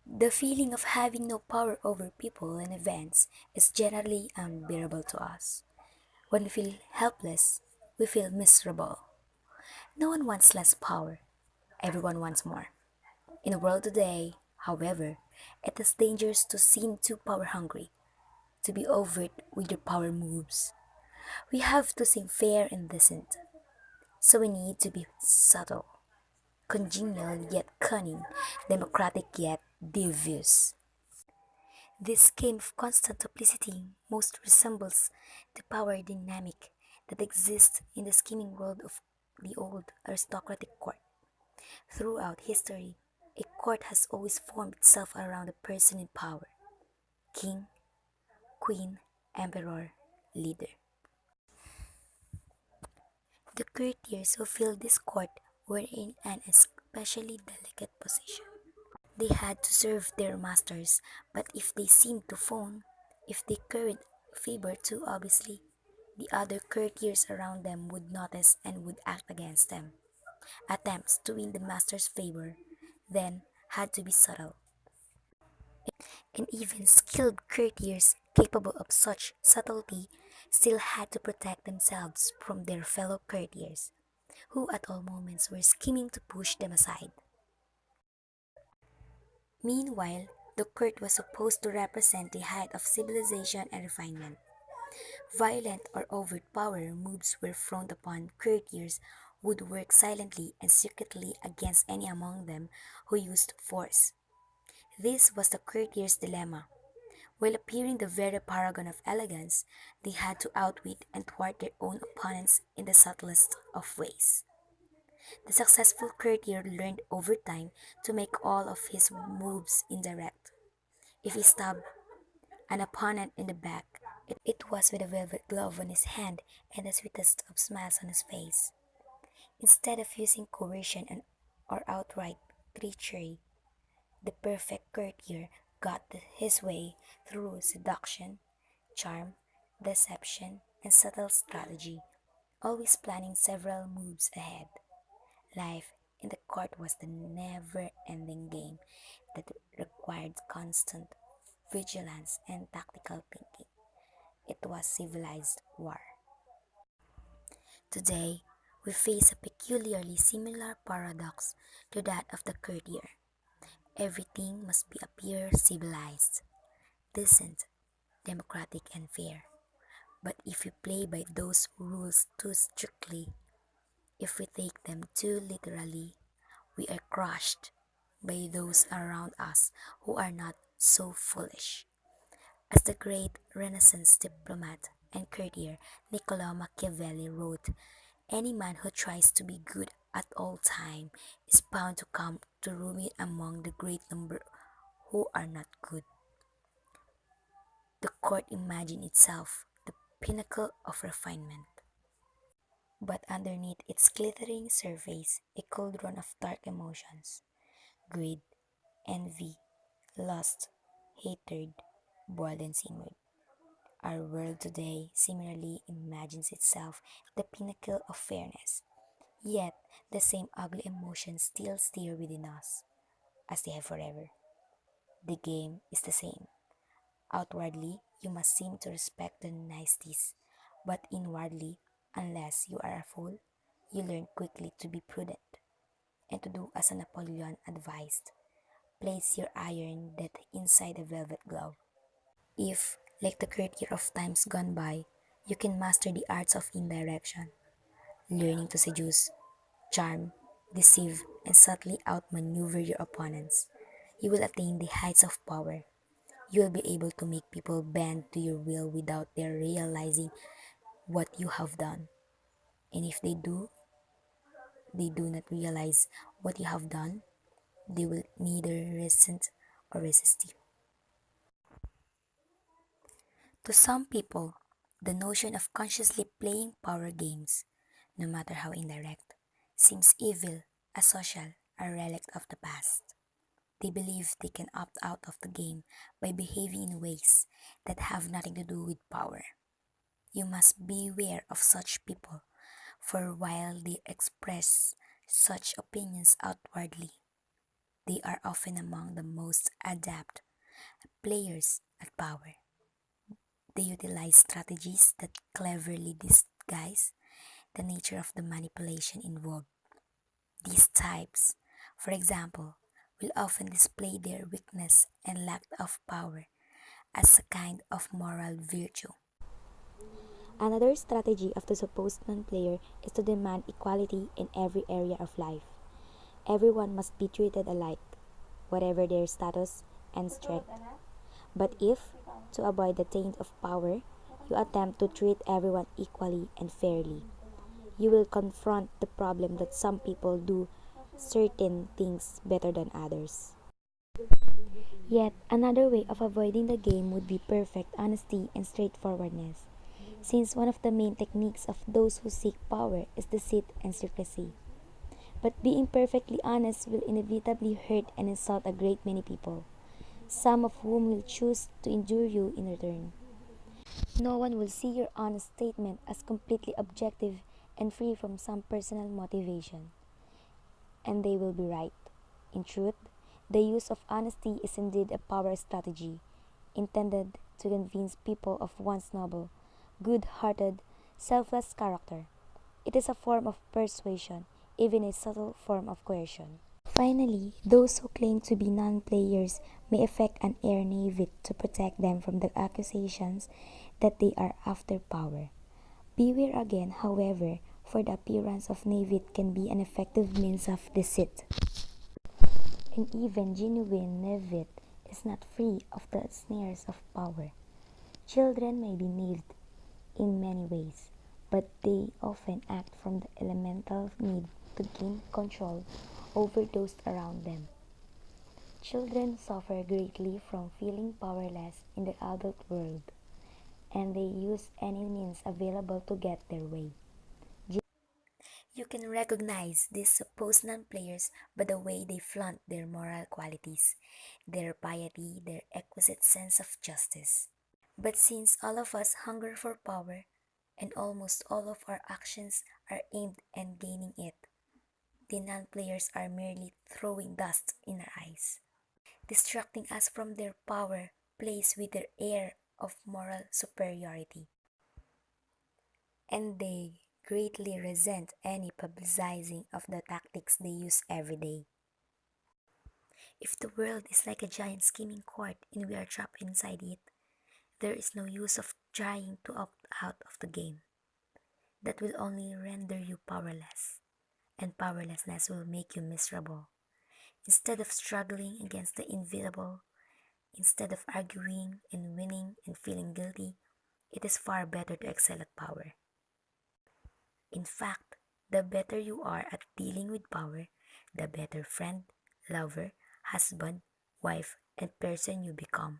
The feeling of having no power over people and events is generally unbearable to us. When we feel helpless, we feel miserable. No one wants less power, everyone wants more. In the world today, however, it is dangerous to seem too power hungry, to be overt with your power moves. We have to seem fair and decent, so we need to be subtle, congenial yet cunning, democratic yet devious. This game of constant duplicity most resembles the power dynamic that exists in the scheming world of the old aristocratic court. Throughout history, a court has always formed itself around a person in power: king, queen, emperor, leader. The courtiers who filled this court were in an especially delicate position. They had to serve their masters, but if they seemed to fawn, if they curried favor too obviously, the other courtiers around them would notice and would act against them. Attempts to win the master's favor then had to be subtle, and even skilled courtiers capable of such subtlety still had to protect themselves from their fellow courtiers, who at all moments were scheming to push them aside. Meanwhile, the court was supposed to represent the height of civilization and refinement. Violent or overt power moves were frowned upon. Courtiers would work silently and secretly against any among them who used force. This was the courtier's dilemma. While appearing the very paragon of elegance, they had to outwit and thwart their own opponents in the subtlest of ways. The successful courtier learned over time to make all of his moves indirect. If he stabbed an opponent in the back, it was with a velvet glove on his hand and the sweetest of smiles on his face. Instead of using coercion or outright treachery, the perfect courtier got his way through seduction, charm, deception, and subtle strategy, always planning several moves ahead. Life in the court was the never ending game that required constant vigilance and tactical thinking. It was civilized war. Today, we face a peculiarly similar paradox to that of the courtier. Everything must be appear civilized, decent, democratic, and fair. But if we play by those rules too strictly, if we take them too literally, we are crushed by those around us who are not so foolish. As the great Renaissance diplomat and courtier Niccolo Machiavelli wrote, any man who tries to be good at all time is bound to come to ruin among the great number who are not good. The court imagined itself the pinnacle of refinement, but underneath its glittering surface a cauldron of dark emotions: greed, envy, lust, hatred, boiled and simmered. Our world today similarly imagines itself the pinnacle of fairness, yet the same ugly emotions still stir within us, as they have forever. The game is the same. Outwardly, you must seem to respect the niceties, but inwardly, unless you are a fool, you learn quickly to be prudent, and to do as Napoleon advised: place your iron that inside a velvet glove. If, like the courtier of times gone by, you can master the arts of indirection, learning to seduce, charm, deceive, and subtly outmaneuver your opponents, you will attain the heights of power. You will be able to make people bend to your will without their realizing what you have done. And if they do not realize what you have done, they will neither resent or resist you. To some people, the notion of consciously playing power games, no matter how indirect, seems evil, asocial, a relic of the past. They believe they can opt out of the game by behaving in ways that have nothing to do with power. You must beware of such people, for while they express such opinions outwardly, they are often among the most adept players at power. They utilize strategies that cleverly disguise the nature of the manipulation involved. These types, for example, will often display their weakness and lack of power as a kind of moral virtue. Another strategy of the supposed non-player is to demand equality in every area of life. Everyone must be treated alike, whatever their status and strength. But if, to avoid the taint of power, you attempt to treat everyone equally and fairly, you will confront the problem that some people do certain things better than others. Yet, another way of avoiding the game would be perfect honesty and straightforwardness, since one of the main techniques of those who seek power is deceit and secrecy. But being perfectly honest will inevitably hurt and insult a great many people, some of whom will choose to injure you in return. No one will see your honest statement as completely objective and free from some personal motivation. And they will be right. In truth, the use of honesty is indeed a power strategy, intended to convince people of one's noble, good-hearted, selfless character. It is a form of persuasion, even a subtle form of coercion. Finally, those who claim to be non-players may affect an air navy to protect them from the accusations that they are after power. Beware again, however, for the appearance of Navit can be an effective means of deceit. And even genuine Navit is not free of the snares of power. Children may be naved in many ways, but they often act from the elemental need to gain control over those around them. Children suffer greatly from feeling powerless in the adult world, and they use any means available to get their way. You can recognize these supposed non-players by the way they flaunt their moral qualities, their piety, their exquisite sense of justice. But since all of us hunger for power, and almost all of our actions are aimed at gaining it, the non-players are merely throwing dust in our eyes, distracting us from their power plays with their air of moral superiority. And they greatly resent any publicizing of the tactics they use every day. If the world is like a giant skimming court and we are trapped inside it, there is no use of trying to opt out of the game. That will only render you powerless, and powerlessness will make you miserable. Instead of struggling against the inevitable, instead of arguing and winning and feeling guilty, it is far better to excel at power. In fact, the better you are at dealing with power, the better friend, lover, husband, wife, and person you become.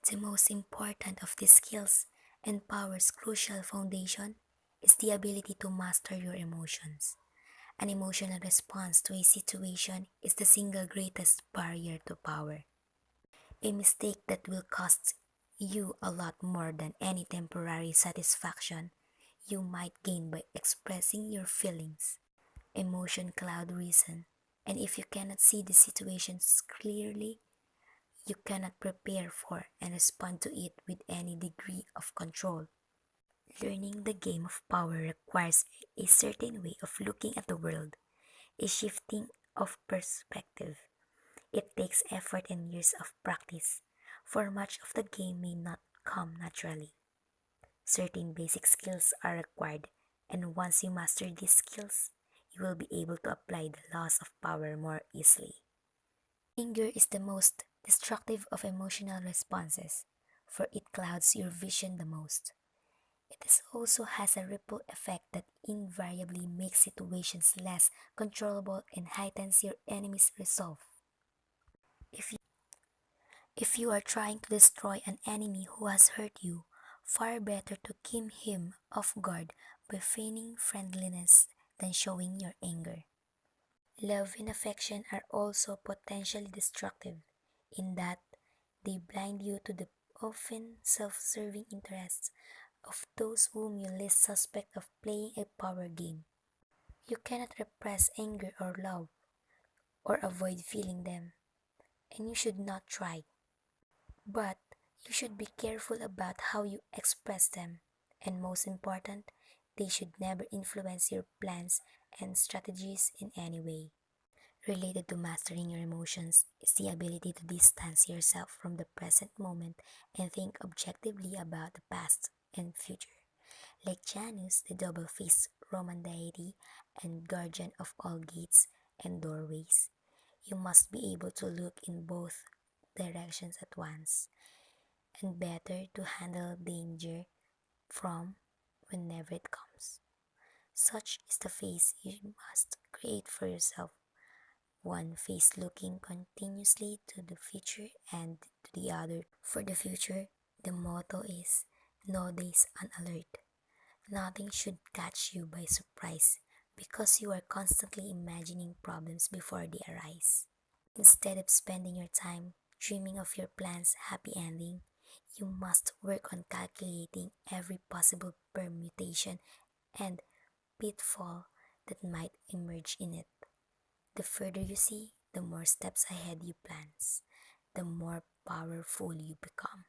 The most important of these skills and power's crucial foundation is the ability to master your emotions. An emotional response to a situation is the single greatest barrier to power. A mistake that will cost you a lot more than any temporary satisfaction you might gain by expressing your feelings. Emotion cloud reason, and if you cannot see the situations clearly, you cannot prepare for and respond to it with any degree of control. Learning the game of power requires a certain way of looking at the world, a shifting of perspective. It takes effort and years of practice, for much of the game may not come naturally. Certain basic skills are required, and once you master these skills, you will be able to apply the laws of power more easily. Anger is the most destructive of emotional responses, for it clouds your vision the most. Also has a ripple effect that invariably makes situations less controllable and heightens your enemy's resolve. If you, if you are trying to destroy an enemy who has hurt you, far better to keep him off guard by feigning friendliness than showing your anger. Love and affection are also potentially destructive in that they blind you to the often self-serving interests of those whom you least suspect of playing a power game. You cannot repress anger or love, or avoid feeling them, and you should not try. But you should be careful about how you express them, and most important, they should never influence your plans and strategies in any way. Related to mastering your emotions is the ability to distance yourself from the present moment and think objectively about the past and future. Like Janus, the double faced Roman deity and guardian of all gates and doorways, you must be able to look in both directions at once, and better to handle danger from whenever it comes. Such is the face you must create for yourself, one face looking continuously to the future and to the other. For the future, the motto is no days on alert. Nothing should catch you by surprise because you are constantly imagining problems before they arise. Instead of spending your time dreaming of your plan's happy ending, you must work on calculating every possible permutation and pitfall that might emerge in it. The further you see, the more steps ahead you plan, the more powerful you become.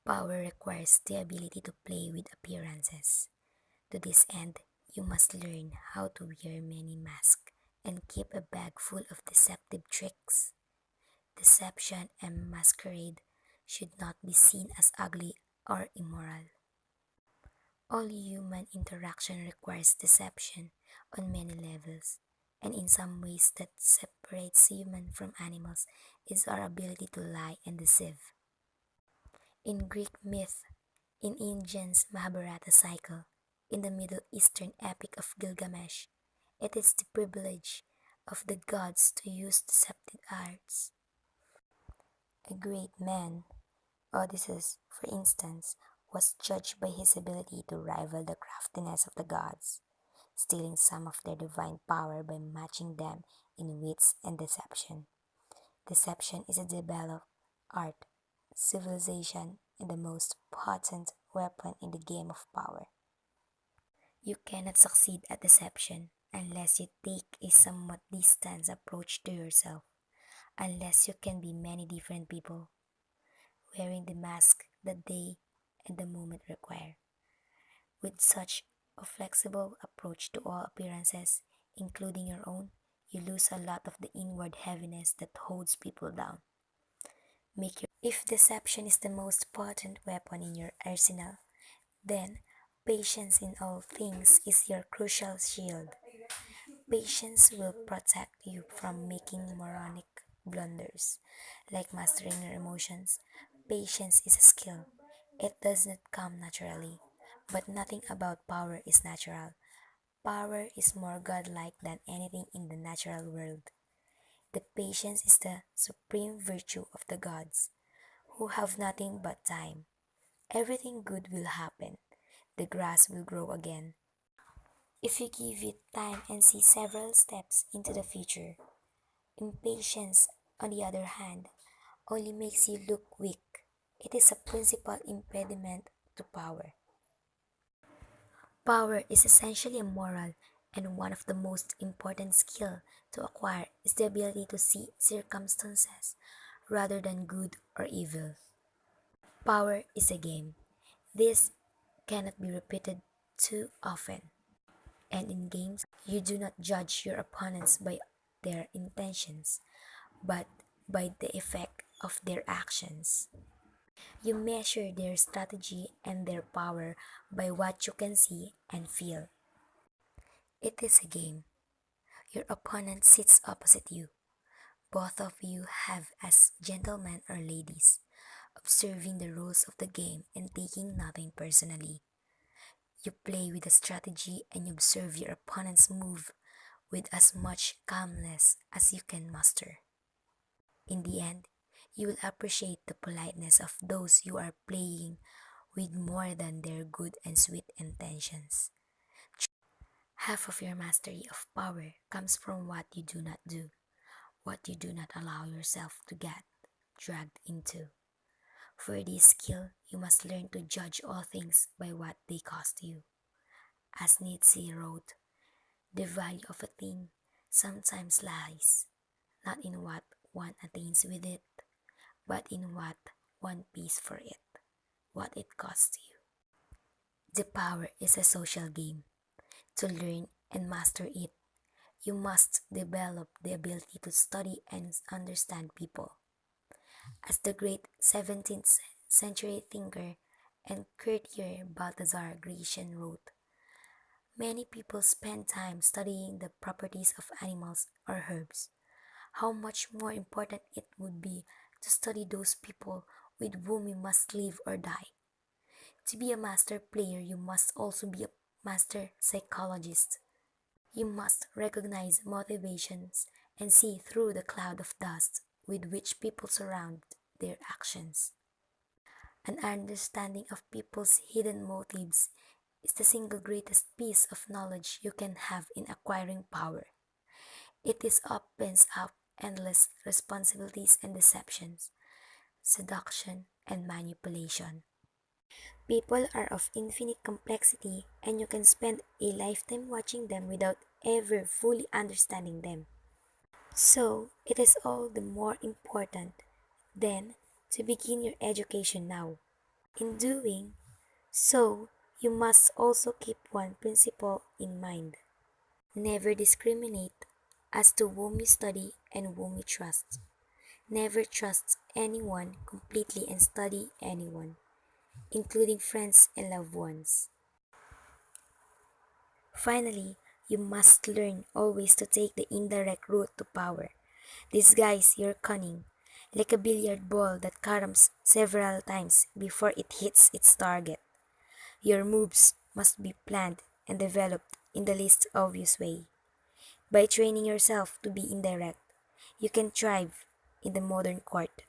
Power requires the ability to play with appearances. To this end, you must learn how to wear many masks and keep a bag full of deceptive tricks. Deception and masquerade should not be seen as ugly or immoral. All human interaction requires deception on many levels, and in some ways that separates human from animals is our ability to lie and deceive. In Greek myth, in Indians' Mahabharata cycle, in the Middle Eastern epic of Gilgamesh, it is the privilege of the gods to use deceptive arts. A great man, Odysseus, for instance, was judged by his ability to rival the craftiness of the gods, stealing some of their divine power by matching them in wits and deception. Deception is a developed art, civilization, and the most potent weapon in the game of power. You cannot succeed at deception unless you take a somewhat distant approach to yourself, unless you can be many different people, wearing the mask that they and the moment require. With such a flexible approach to all appearances, including your own, you lose a lot of the inward heaviness that holds people down. If deception is the most potent weapon in your arsenal, then patience in all things is your crucial shield. Patience will protect you from making moronic blunders, like mastering your emotions. Patience is a skill. It does not come naturally, but nothing about power is natural. Power is more godlike than anything in the natural world. The patience is the supreme virtue of the gods, who have nothing but time. Everything good will happen. The grass will grow again, if you give it time and see several steps into the future. Impatience, on the other hand, only makes you look weak. It is a principal impediment to power. Power is essentially immoral, and one of the most important skills to acquire is the ability to see circumstances rather than good or evil. Power is a game. This cannot be repeated too often. And in games, you do not judge your opponents by their intentions, but by the effect of their actions. You measure their strategy and their power by what you can see and feel. It is a game. Your opponent sits opposite you. Both of you have as gentlemen or ladies, observing the rules of the game and taking nothing personally. You play with a strategy and you observe your opponent's move with as much calmness as you can muster. In the end, you will appreciate the politeness of those you are playing with more than their good and sweet intentions. Half of your mastery of power comes from what you do not do, what you do not allow yourself to get dragged into. For this skill, you must learn to judge all things by what they cost you. As Nietzsche wrote, the value of a thing sometimes lies not in what one attains with it, but in what one pays for it, what it costs you. The power is a social game. To learn and master it, you must develop the ability to study and understand people. As the great 17th century thinker and courtier Balthazar Grecian wrote, many people spend time studying the properties of animals or herbs. How much more important it would be to study those people with whom we must live or die. To be a master player, you must also be a master psychologist. You must recognize motivations and see through the cloud of dust with which people surround their actions. An understanding of people's hidden motives is the single greatest piece of knowledge you can have in acquiring power. It opens up endless responsibilities and deceptions, seduction and manipulation. People are of infinite complexity, and you can spend a lifetime watching them without ever fully understanding them. So, it is all the more important, then, to begin your education now. In doing so, you must also keep one principle in mind. Never discriminate as to whom you study and whom you trust. Never trust anyone completely and study anyone, including friends and loved ones. Finally, you must learn always to take the indirect route to power. Disguise your cunning, like a billiard ball that caroms several times before it hits its target. Your moves must be planned and developed in the least obvious way. By training yourself to be indirect, you can thrive in the modern court,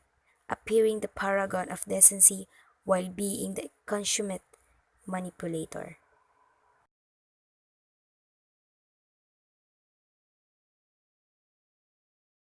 appearing the paragon of decency while being the consummate manipulator.